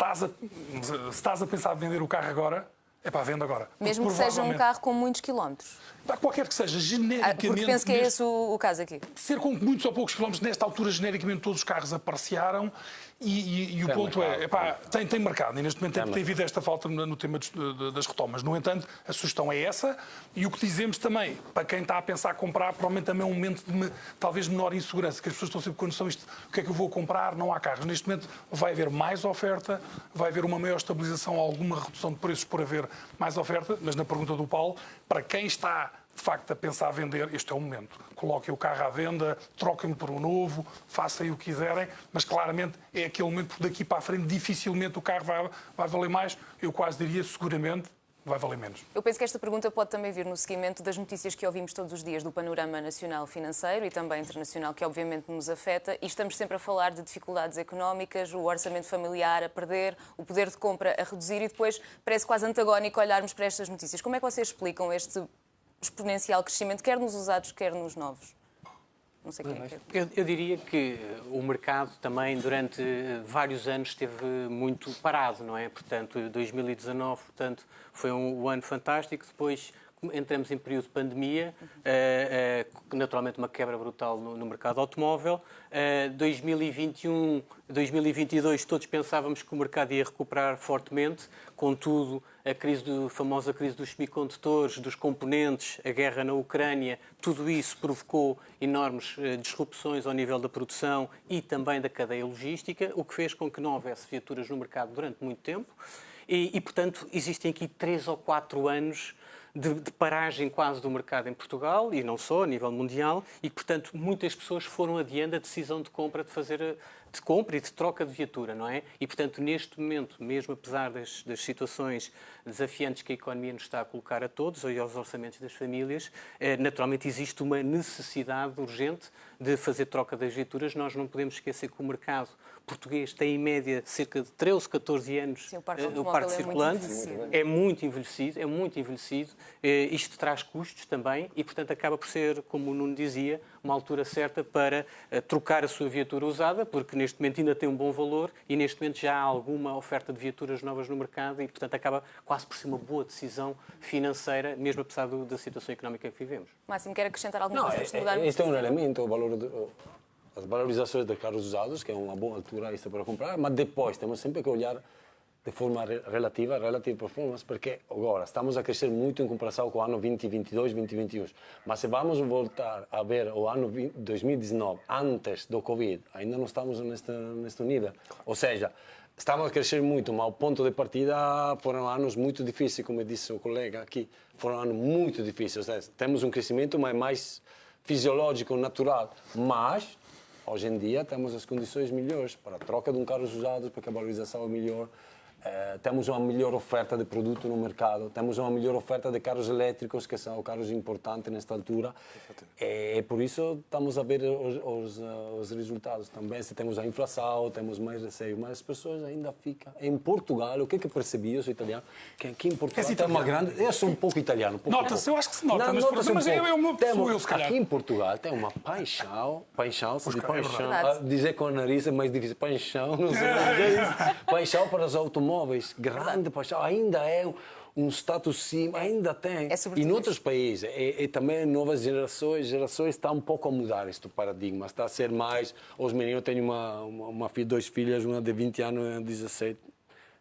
[SPEAKER 2] estás a pensar em vender o carro agora, é para a venda agora.
[SPEAKER 1] Mesmo que seja um carro com muitos quilómetros?
[SPEAKER 2] Qualquer que seja, genericamente...
[SPEAKER 1] Porque penso que é esse o caso aqui.
[SPEAKER 2] Ser com muitos ou poucos quilómetros, nesta altura, genericamente, todos os carros apreciaram e o ponto tem mercado. E neste momento tem havido esta falta no tema das retomas. No entanto, a sugestão é essa, e o que dizemos também, para quem está a pensar comprar, provavelmente também é um momento de talvez menor insegurança, que as pessoas estão sempre com noção isto, o que é que eu vou comprar, não há carros. Neste momento vai haver mais oferta, vai haver uma maior estabilização, alguma redução de preços por haver mais oferta, mas na pergunta do Paulo, para quem está de facto a pensar a vender, este é o momento. Coloquem o carro à venda, troquem-no por um novo, façam o que quiserem, mas claramente é aquele momento, porque daqui para a frente dificilmente o carro vai valer mais. Eu quase diria, seguramente, vai valer menos.
[SPEAKER 1] Eu penso que esta pergunta pode também vir no seguimento das notícias que ouvimos todos os dias do panorama nacional financeiro e também internacional, que obviamente nos afeta, e estamos sempre a falar de dificuldades económicas, o orçamento familiar a perder, o poder de compra a reduzir, e depois parece quase antagónico olharmos para estas notícias. Como é que vocês explicam este exponencial crescimento, quer nos usados, quer nos novos? Não sei quem é que...
[SPEAKER 4] Eu diria que o mercado também durante vários anos esteve muito parado, não é? Portanto, 2019, portanto, foi um ano fantástico. Depois entramos em período de pandemia, naturalmente uma quebra brutal no mercado automóvel. 2021, 2022, todos pensávamos que o mercado ia recuperar fortemente, contudo, a famosa crise dos semicondutores, dos componentes, a guerra na Ucrânia, tudo isso provocou enormes disrupções ao nível da produção e também da cadeia logística, o que fez com que não houvesse viaturas no mercado durante muito tempo. E portanto, existem aqui 3 ou 4 anos de paragem quase do mercado em Portugal, e não só, a nível mundial, e, portanto, muitas pessoas foram adiando a decisão de compra, de compra e de troca de viatura, não é? E, portanto, neste momento, mesmo apesar das situações desafiantes que a economia nos está a colocar a todos, e aos orçamentos das famílias, naturalmente existe uma necessidade urgente de fazer troca das viaturas. Nós não podemos esquecer que o mercado português tem, em média, cerca de 13, 14 anos.
[SPEAKER 1] Sim, o parque
[SPEAKER 4] circulante é muito envelhecido. Isto traz custos também e, portanto, acaba por ser, como o Nuno dizia, uma altura certa para trocar a sua viatura usada, porque neste momento ainda tem um bom valor e neste momento já há alguma oferta de viaturas novas no mercado e, portanto, acaba quase por ser uma boa decisão financeira, mesmo apesar da situação económica que vivemos.
[SPEAKER 1] Máximo, quer acrescentar alguma coisa antes de mudar?
[SPEAKER 5] Este é um elemento, as valorizações de carros usados, que é uma boa altura para comprar, mas depois temos sempre que olhar de forma relativa performance, porque agora estamos a crescer muito em comparação com o ano 2022, 2021. Mas se vamos voltar a ver o ano 2019, antes do Covid, ainda não estamos neste nível. Ou seja, estamos a crescer muito, mas o ponto de partida foram anos muito difíceis, como disse o colega aqui. Foram anos muito difíceis. Ou seja, temos um crescimento mais fisiológico, natural, mas hoje em dia temos as condições melhores para a troca de um carro usado, porque a valorização é melhor. Temos uma melhor oferta de produto no mercado, temos uma melhor oferta de carros elétricos, que são carros importantes nesta altura. E por isso estamos a ver os resultados também. Se temos a inflação, temos mais receio, mas as pessoas ainda ficam. Em Portugal, o que percebi, eu sou italiano, que aqui em Portugal tem uma grande... Eu sou um pouco italiano.
[SPEAKER 2] Nota-se, eu acho que se nota, mas é uma pessoa, se calhar.
[SPEAKER 5] Aqui em Portugal tem uma paixão, se diz paixão, dizer com o nariz é mais difícil, paixão, não sei dizer isso, paixão para os automóveis. Grande paixão, ainda é um status sim, ainda tem. E em outros países, e também novas gerações estão um pouco a mudar este paradigma, está a ser mais, os meninos, eu tenho uma filha, 2 filhas, uma de 20 anos e uma de 17,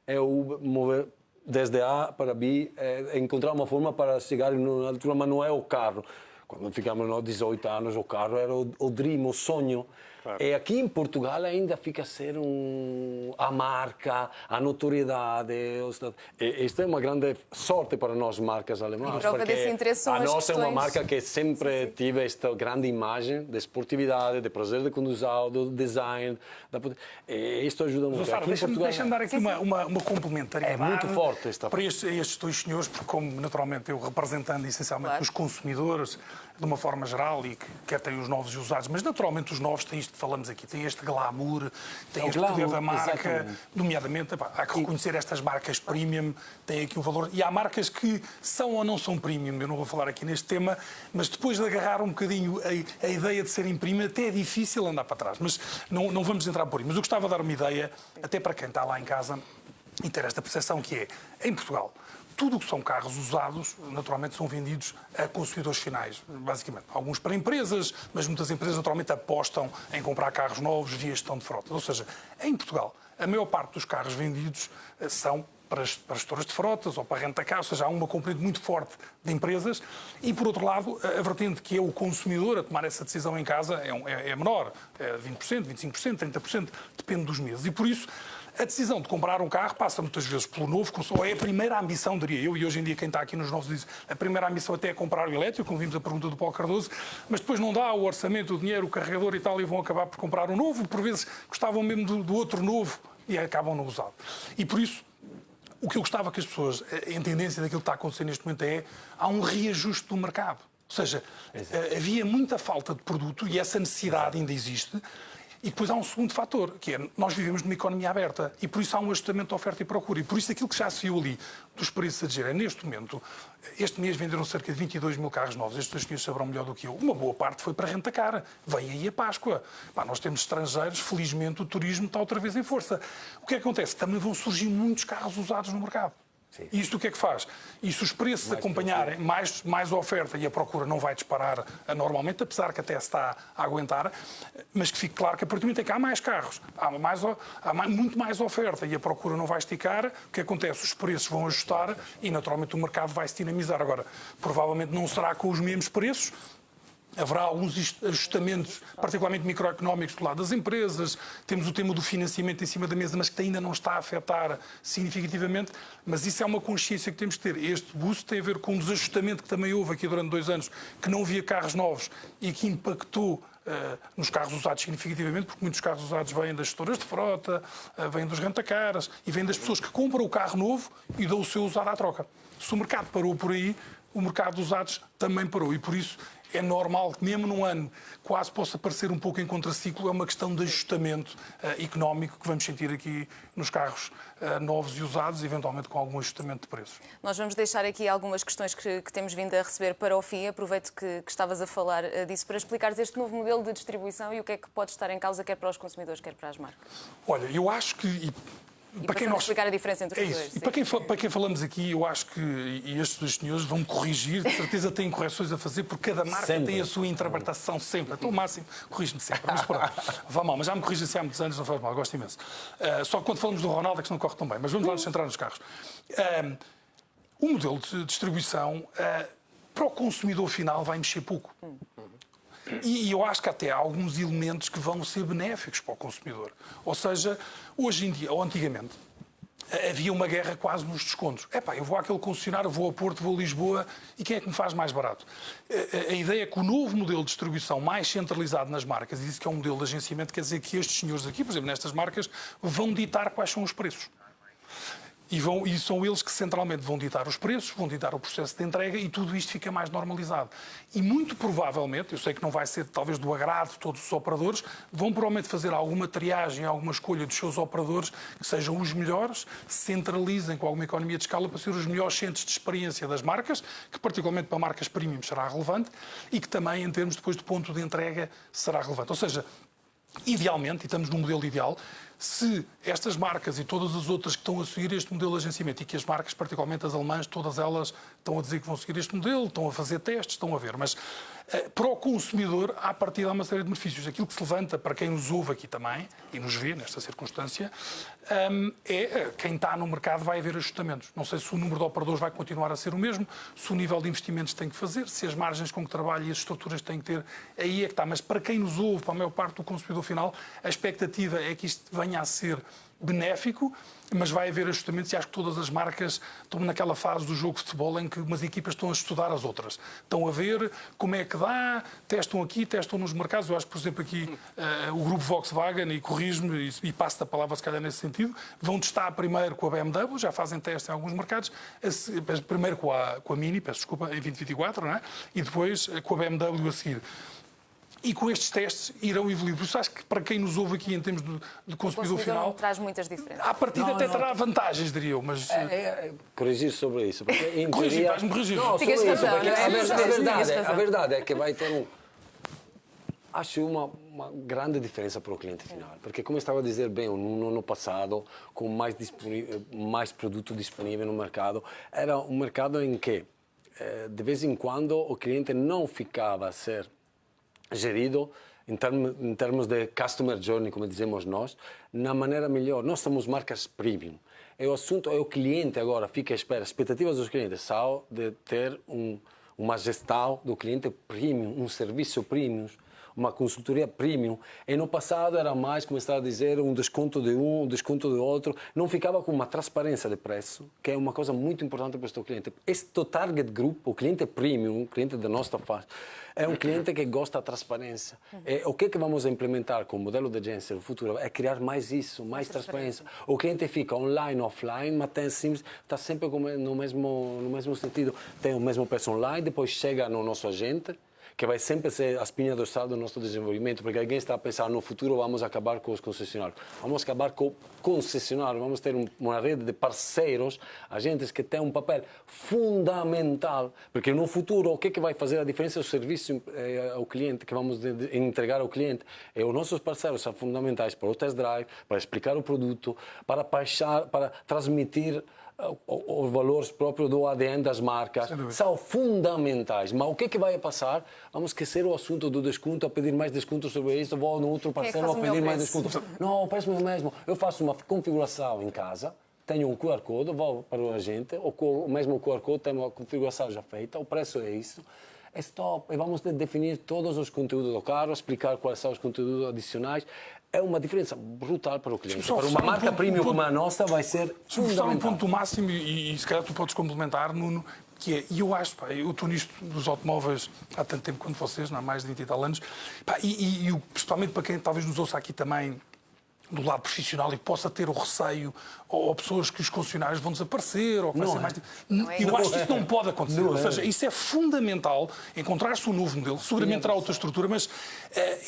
[SPEAKER 5] é o mover desde A para B, encontrar uma forma para chegar na altura, mas não é o carro. Quando ficamos aos 18 anos, o carro era o dream, o sonho. Claro. E aqui em Portugal ainda fica a ser a marca, a notoriedade. Isto é uma grande sorte para nós, marcas alemãs, porque a nossa é uma marca que sempre tive esta grande imagem de esportividade, de prazer de conduzir, do design. E isto ajuda muito.
[SPEAKER 2] Deixa-me dar aqui uma complementaridade.
[SPEAKER 5] É muito forte
[SPEAKER 2] para estes 2 senhores, porque como naturalmente eu representando essencialmente os consumidores, de uma forma geral, e que quer têm os novos e usados, mas naturalmente os novos têm isto que falamos aqui, têm este glamour, têm este poder da marca, exatamente. Nomeadamente, há que reconhecer estas marcas premium, têm aqui um valor, e há marcas que são ou não são premium, eu não vou falar aqui neste tema, mas depois de agarrar um bocadinho a ideia de serem premium, até é difícil andar para trás, mas não vamos entrar por aí. Mas eu gostava de dar uma ideia, até para quem está lá em casa, e ter esta percepção que é, em Portugal, tudo o que são carros usados, naturalmente, são vendidos a consumidores finais, basicamente. Alguns para empresas, mas muitas empresas, naturalmente, apostam em comprar carros novos via gestão de frotas. Ou seja, em Portugal, a maior parte dos carros vendidos são para gestoras de frotas ou para renta-car, ou seja, há uma componente muito forte de empresas. E, por outro lado, a vertente que é o consumidor a tomar essa decisão em casa é menor. É 20%, 25%, 30%, depende dos meses. E, por isso, a decisão de comprar um carro passa muitas vezes pelo novo, ou é a primeira ambição, diria eu, e hoje em dia quem está aqui nos novos diz, a primeira ambição até é comprar o elétrico, como vimos a pergunta do Paulo Cardoso, mas depois não dá o orçamento, o dinheiro, o carregador e tal, e vão acabar por comprar um novo, por vezes gostavam mesmo do outro novo e acabam no usado. E por isso, O que eu gostava que as pessoas, em tendência daquilo que está a acontecer neste momento há um reajuste do mercado. Ou seja, havia muita falta de produto e essa necessidade ainda existe. E depois há um segundo fator, que é nós vivemos numa economia aberta e por isso há um ajustamento de oferta e procura. E por isso aquilo que já se viu ali dos preços a descer neste momento, este mês venderam cerca de 22 mil carros novos, estes dois senhores saberão melhor do que eu. Uma boa parte foi para rentacar. Vem aí a Páscoa. Nós temos estrangeiros, felizmente o turismo está outra vez em força. O que é que acontece? Também vão surgir muitos carros usados no mercado. Sim. E isto o que é que faz? E se os preços acompanharem mais a oferta e a procura não vai disparar anormalmente, apesar que até se está a aguentar, mas que fique claro que a partir do momento em que há mais carros, há muito mais oferta e a procura não vai esticar, o que acontece? Os preços vão ajustar e naturalmente o mercado vai se dinamizar. Agora, provavelmente não será com os mesmos preços. Haverá alguns ajustamentos, particularmente microeconómicos, do lado das empresas. Temos o tema do financiamento em cima da mesa, mas que ainda não está a afetar significativamente. Mas isso é uma consciência que temos que ter. Este boost tem a ver com um desajustamento que também houve aqui durante 2 anos, que não havia carros novos e que impactou nos carros usados significativamente, porque muitos carros usados vêm das gestoras de frota, vêm dos rentacaras e vêm das pessoas que compram o carro novo e dão o seu usado à troca. Se o mercado parou por aí, o mercado dos usados também parou. E por isso é normal que mesmo num ano quase possa parecer um pouco em contraciclo, é uma questão de ajustamento económico que vamos sentir aqui nos carros novos e usados, eventualmente com algum ajustamento de preços.
[SPEAKER 1] Nós vamos deixar aqui algumas questões que temos vindo a receber para o fim. Aproveito que estavas a falar disso para explicares este novo modelo de distribuição e o que é que pode estar em causa, quer para os consumidores, quer para as marcas.
[SPEAKER 2] Olha, eu acho que...
[SPEAKER 1] E para quem nós explicar a diferença entre os dois.
[SPEAKER 2] Isso. E para quem falamos aqui, eu acho que e estes dois senhores vão corrigir, de certeza têm correções a fazer, porque cada marca tem a sua interpretação sempre. Até o máximo, corrige-me sempre. Mas pronto, vá mal, mas já me corrige assim há muitos anos, não faz mal, gosto imenso. Só que quando falamos do Ronaldo é que isso não corre tão bem. Mas vamos lá nos centrar nos carros. O modelo de distribuição, para o consumidor final, vai mexer pouco. E eu acho que até há alguns elementos que vão ser benéficos para o consumidor. Ou seja, hoje em dia, ou antigamente, havia uma guerra quase nos descontos. Eu vou àquele concessionário, vou a Porto, vou a Lisboa e quem é que me faz mais barato? A ideia é que o novo modelo de distribuição mais centralizado nas marcas, e isso que é um modelo de agenciamento, quer dizer que estes senhores aqui, por exemplo, nestas marcas, vão ditar quais são os preços. E são eles que centralmente vão ditar os preços, vão ditar o processo de entrega e tudo isto fica mais normalizado. E muito provavelmente, eu sei que não vai ser talvez do agrado de todos os operadores, vão provavelmente fazer alguma triagem, alguma escolha dos seus operadores que sejam os melhores, centralizem com alguma economia de escala para ser os melhores centros de experiência das marcas, que particularmente para marcas premium será relevante e que também em termos depois de ponto de entrega será relevante. Ou seja, idealmente, e estamos num modelo ideal, se estas marcas e todas as outras que estão a seguir este modelo de agenciamento e que as marcas, particularmente as alemãs, todas elas estão a dizer que vão seguir este modelo, estão a fazer testes, estão a ver, mas para o consumidor, à partida, há uma série de benefícios. Aquilo que se levanta para quem nos ouve aqui também, e nos vê nesta circunstância, quem está no mercado vai haver ajustamentos. Não sei se o número de operadores vai continuar a ser o mesmo, se o nível de investimentos tem que fazer, se as margens com que trabalha e as estruturas têm que ter, aí é que está. Mas para quem nos ouve, para a maior parte do consumidor final, a expectativa é que isto venha a ser benéfico, mas vai haver ajustamentos e acho que todas as marcas estão naquela fase do jogo de futebol em que umas equipas estão a estudar as outras. Estão a ver como é que dá, testam aqui, testam nos mercados. Eu acho que, por exemplo, aqui o grupo Volkswagen, e corrijo-me e passo a palavra se calhar nesse sentido, vão testar primeiro com a BMW, já fazem testes em alguns mercados, primeiro com a Mini, peço desculpa, em 2024, não é? E depois com a BMW a seguir. E com estes testes irão evoluir. Por isso acho que para quem nos ouve aqui em termos de consumidor final...
[SPEAKER 1] não traz muitas diferenças.
[SPEAKER 2] À partida até terá vantagens, diria eu, mas...
[SPEAKER 5] Corrigir sobre isso, porque em
[SPEAKER 2] Corrigir,
[SPEAKER 5] teoria...
[SPEAKER 2] vais-me corrigir.
[SPEAKER 5] Não, sobre
[SPEAKER 1] Ficas
[SPEAKER 5] isso,
[SPEAKER 1] razão,
[SPEAKER 5] porque
[SPEAKER 1] não é?
[SPEAKER 5] a verdade é que vai ter acho uma grande diferença para o cliente final, porque como estava a dizer bem, no ano passado, com mais produto disponível no mercado, era um mercado em que, de vez em quando, o cliente não ficava a ser gerido em termos de customer journey, como dizemos nós, na maneira melhor. Nós somos marcas premium. E o assunto é o cliente agora fica à espera. As expectativas dos clientes são de ter uma gestão do cliente premium, um serviço premium. uma consultoria premium. E no passado era mais, como estava a dizer, um desconto de um desconto do outro. Não ficava com uma transparência de preço, que é uma coisa muito importante para o seu cliente. Este target group, o cliente premium, o cliente da nossa fase, é um cliente que gosta da transparência. E o que vamos implementar com o modelo de agência no futuro é criar mais isso, mais transparência. O cliente fica online, offline, mas está sempre no mesmo sentido. Tem o mesmo preço online, depois chega no nosso agente, que vai sempre ser a espinha dorsal do nosso desenvolvimento, porque alguém está a pensar no futuro vamos acabar com os concessionários. Vamos acabar com o concessionário, vamos ter uma rede de parceiros, agentes que têm um papel fundamental, porque no futuro o que vai fazer a diferença é o serviço ao cliente, que vamos entregar ao cliente. E os nossos parceiros são fundamentais para o test drive, para explicar o produto, para transmitir os valores próprios do ADN das marcas, são fundamentais. Mas o que vai passar? Vamos esquecer o assunto do desconto, a pedir mais desconto sobre isso, vou no outro parceiro a pedir mais desconto. Não, o preço é o mesmo. Eu faço uma configuração em casa, tenho um QR Code, vou para o agente, o mesmo QR Code tem uma configuração já feita, o preço é isso. É stop. E vamos definir todos os conteúdos do carro, explicar quais são os conteúdos adicionais. É uma diferença brutal para o cliente. Para uma marca premium como a nossa vai ser fundamental.
[SPEAKER 2] Um ponto máximo, e se calhar tu podes complementar, Nuno, que é, e eu acho, eu estou nisto dos automóveis há tanto tempo quanto vocês, há mais de 20 e tal anos, principalmente para quem talvez nos ouça aqui também do lado profissional e possa ter o receio, ou pessoas que os concessionários vão desaparecer, ou que vai ser mais... Eu acho que isso não pode acontecer. Ou seja, isso é fundamental, encontrar-se um novo modelo. Seguramente terá outra estrutura, mas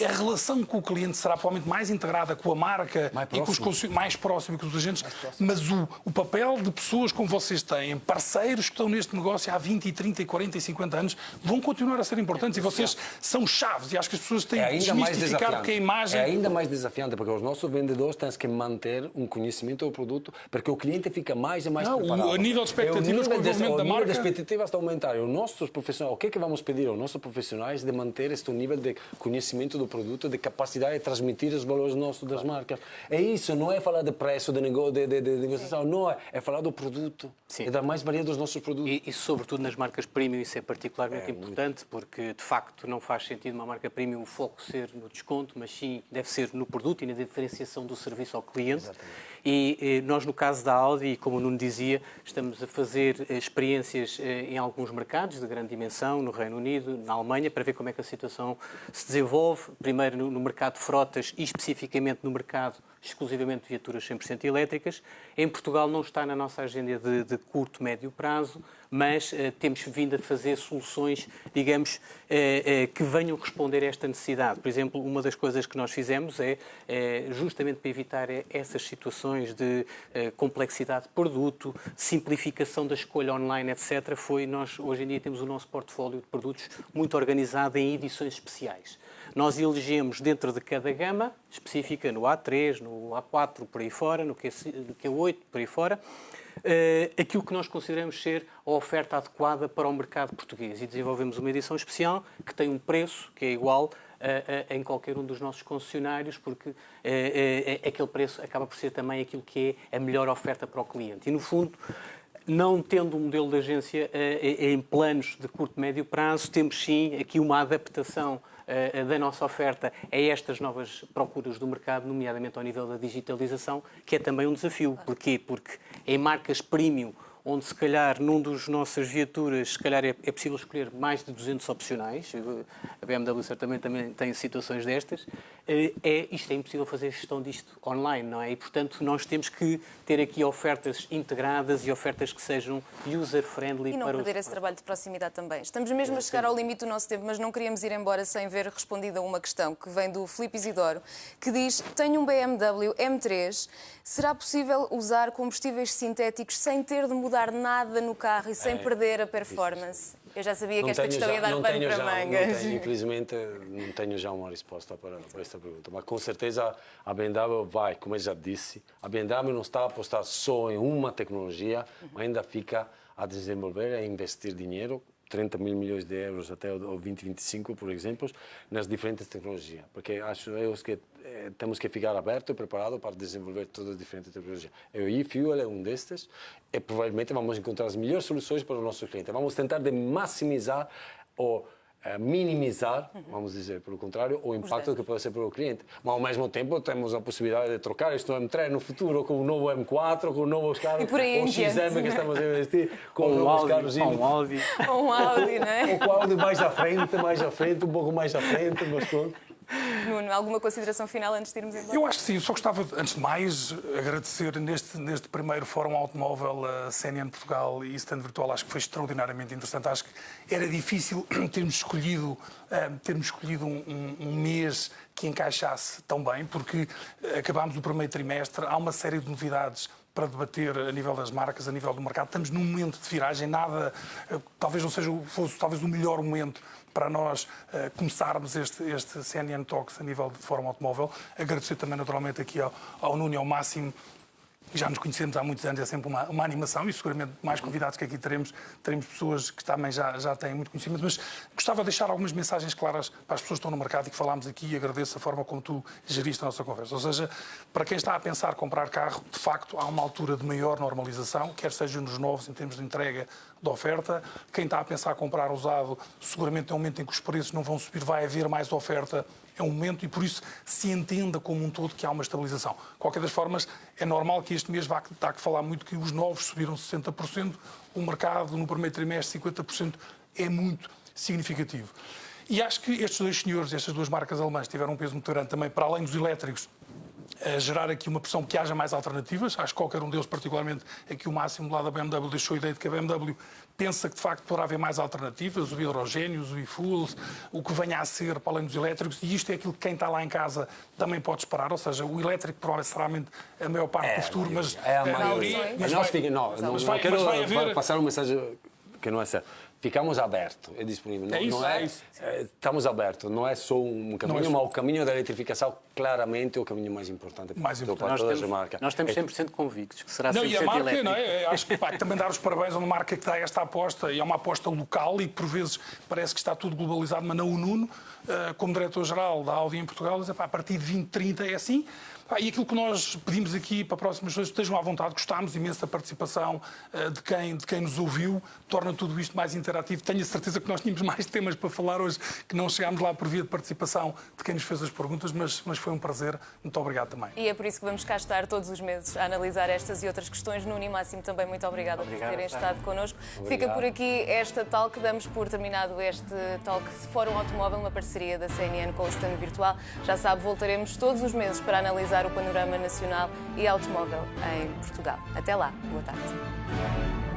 [SPEAKER 2] a relação com o cliente será provavelmente mais integrada com a marca e com os concessionários, mais próximo com os agentes. Mas o papel de pessoas como vocês têm, parceiros que estão neste negócio há 20, 30, 40 e 50 anos, vão continuar a ser importantes. E vocês são chaves. E acho que as pessoas têm que desmistificar que a imagem...
[SPEAKER 5] É ainda mais desafiante, porque os nossos vendedores têm que manter um conhecimento do produto, porque o cliente fica mais e mais preparado.
[SPEAKER 2] O nível de expectativas com o desenvolvimento da marca...
[SPEAKER 5] O nível de expectativas está a aumentar. Os nossos profissionais, o que vamos pedir aos nossos profissionais de manter este nível de conhecimento do produto, de capacidade de transmitir os valores nossos das marcas. É isso, não é falar de preço, de negociação, não é falar do produto.
[SPEAKER 4] Sim.
[SPEAKER 5] É da mais-valia dos nossos produtos.
[SPEAKER 4] E sobretudo nas marcas premium, isso é particularmente importante, porque de facto não faz sentido uma marca premium o foco ser no desconto, mas sim deve ser no produto e na diferenciação do serviço ao cliente. Exatamente. E nós, no caso da Audi, como o Nuno dizia, estamos a fazer experiências em alguns mercados de grande dimensão, no Reino Unido, na Alemanha, para ver como é que a situação se desenvolve. Primeiro no mercado de frotas e especificamente no mercado exclusivamente de viaturas 100% elétricas. Em Portugal não está na nossa agenda de curto, médio prazo, mas temos vindo a fazer soluções, digamos, que venham responder a esta necessidade. Por exemplo, uma das coisas que nós fizemos é justamente para evitar essas situações de complexidade de produto, simplificação da escolha online, etc. Nós hoje em dia temos o nosso portfólio de produtos muito organizado em edições especiais. Nós elegemos dentro de cada gama específica, no A3, no A4, por aí fora, no Q8, por aí fora, aquilo que nós consideramos ser a oferta adequada para o mercado português. E desenvolvemos uma edição especial que tem um preço que é igual em qualquer um dos nossos concessionários, porque aquele preço acaba por ser também aquilo que é a melhor oferta para o cliente. E, no fundo, não tendo um modelo de agência em planos de curto e médio prazo, temos sim aqui uma adaptação da nossa oferta a estas novas procuras do mercado, nomeadamente ao nível da digitalização, que é também um desafio. Porquê? Porque em marcas premium, onde se calhar num dos nossas viaturas se calhar é possível escolher mais de 200 opcionais, a BMW certamente também tem situações destas, isto é impossível fazer gestão disto online, não é? E, portanto, nós temos que ter aqui ofertas integradas e ofertas que sejam user-friendly.
[SPEAKER 1] E não perder esse trabalho de proximidade também. Estamos mesmo a chegar ao limite do nosso tempo, mas não queríamos ir embora sem ver respondida a uma questão que vem do Filipe Isidoro, que diz: tenho um BMW M3, será possível usar combustíveis sintéticos sem ter de mudar nada no carro e sem perder a performance? Eu já sabia que esta questão ia dar pano para mangas.
[SPEAKER 5] Infelizmente, não tenho já uma resposta para esta pergunta. Mas, com certeza, a BMW vai, como eu já disse, a BMW não está a apostar só em uma tecnologia, mas ainda fica a desenvolver, a investir dinheiro, 30 mil milhões de euros até o 2025, por exemplo, nas diferentes tecnologias. Porque acho que temos que ficar aberto e preparado para desenvolver todas as diferentes tecnologias. E o e-fuel é um destes e provavelmente vamos encontrar as melhores soluções para o nosso cliente. Vamos tentar de maximizar minimizar, vamos dizer, pelo contrário, o impacto que pode ser para o cliente. Mas, ao mesmo tempo, temos a possibilidade de trocar este M3 no futuro com o novo M4, com o novo carro, com o XM que estamos a investir, com
[SPEAKER 4] um
[SPEAKER 5] novos carros.
[SPEAKER 4] Um Audi.
[SPEAKER 1] Um Audi, não é?
[SPEAKER 5] Ou com o Audi mais à frente, um pouco mais à frente, mas pronto.
[SPEAKER 1] Nuno, alguma consideração final antes de irmos embora?
[SPEAKER 2] Eu acho que sim. Eu só gostava, antes de mais, agradecer neste primeiro Fórum Automóvel a CNN Portugal e Stand Virtual. Acho que foi extraordinariamente interessante. Acho que era difícil termos escolhido um mês que encaixasse tão bem, porque acabámos o primeiro trimestre, há uma série de novidades para debater a nível das marcas, a nível do mercado. Estamos num momento de viragem, talvez não seja, fosse talvez o melhor momento para nós começarmos este CNN Talks a nível de Fórum Automóvel. Agradecer também naturalmente aqui ao Nuno e ao Máximo. Já nos conhecemos há muitos anos, é sempre uma animação e seguramente mais convidados que aqui teremos pessoas que também já têm muito conhecimento, mas gostava de deixar algumas mensagens claras para as pessoas que estão no mercado e que falámos aqui, e agradeço a forma como tu geriste a nossa conversa. Ou seja, para quem está a pensar comprar carro, de facto há uma altura de maior normalização, quer seja nos novos em termos de entrega de oferta. Quem está a pensar comprar usado, seguramente é um momento em que os preços não vão subir, vai haver mais oferta. É um momento e, por isso, se entenda como um todo que há uma estabilização. De qualquer das formas, é normal que este mês vá dar que falar muito que os novos subiram 60%, o mercado no primeiro trimestre 50%, é muito significativo. E acho que estes dois senhores, estas duas marcas alemãs, tiveram um peso muito grande também, para além dos elétricos, a gerar aqui uma pressão que haja mais alternativas. Acho que qualquer um deles, particularmente aqui o Máximo do lado da BMW, deixou a ideia de que a BMW pensa que de facto poderá haver mais alternativas, os hidrogénios, os e-fuels, o que venha a ser para além dos elétricos, e isto é aquilo que quem está lá em casa também pode esperar, ou seja, o elétrico provavelmente a maior parte do futuro, mas
[SPEAKER 5] a maioria. Mas
[SPEAKER 2] vai
[SPEAKER 5] quero
[SPEAKER 2] haver...
[SPEAKER 5] passar um mensagem que não é certo. Ficamos abertos, é disponível. Estamos abertos, não é só um caminho, mas o caminho da eletrificação claramente é o caminho mais importante para todas as marcas.
[SPEAKER 4] Nós estamos 100% convictos que será 100%
[SPEAKER 2] elétrico. E a marca,
[SPEAKER 4] elétrico.
[SPEAKER 2] Não é? Acho que também dar os parabéns a uma marca que dá esta aposta, e é uma aposta local e que por vezes parece que está tudo globalizado, mas não. O Nuno, como diretor-geral da Audi em Portugal, diz, a partir de 2030 é assim. E aquilo que nós pedimos aqui para próximas pessoas, estejam à vontade, gostámos imenso da participação de quem nos ouviu, torna tudo isto mais interativo. Tenho a certeza que nós tínhamos mais temas para falar hoje, que não chegámos lá por via de participação de quem nos fez as perguntas, mas foi um prazer. Muito obrigado também.
[SPEAKER 1] E é por isso que vamos cá estar todos os meses a analisar estas e outras questões. Nuno e Máximo, também muito obrigada por terem estado connosco. Fica por aqui esta talk, damos por terminado este talk de Fórum Automóvel, uma parceria da CNN com o Stand Virtual. Já sabe, voltaremos todos os meses para analisar o panorama nacional e automóvel em Portugal. Até lá, boa tarde.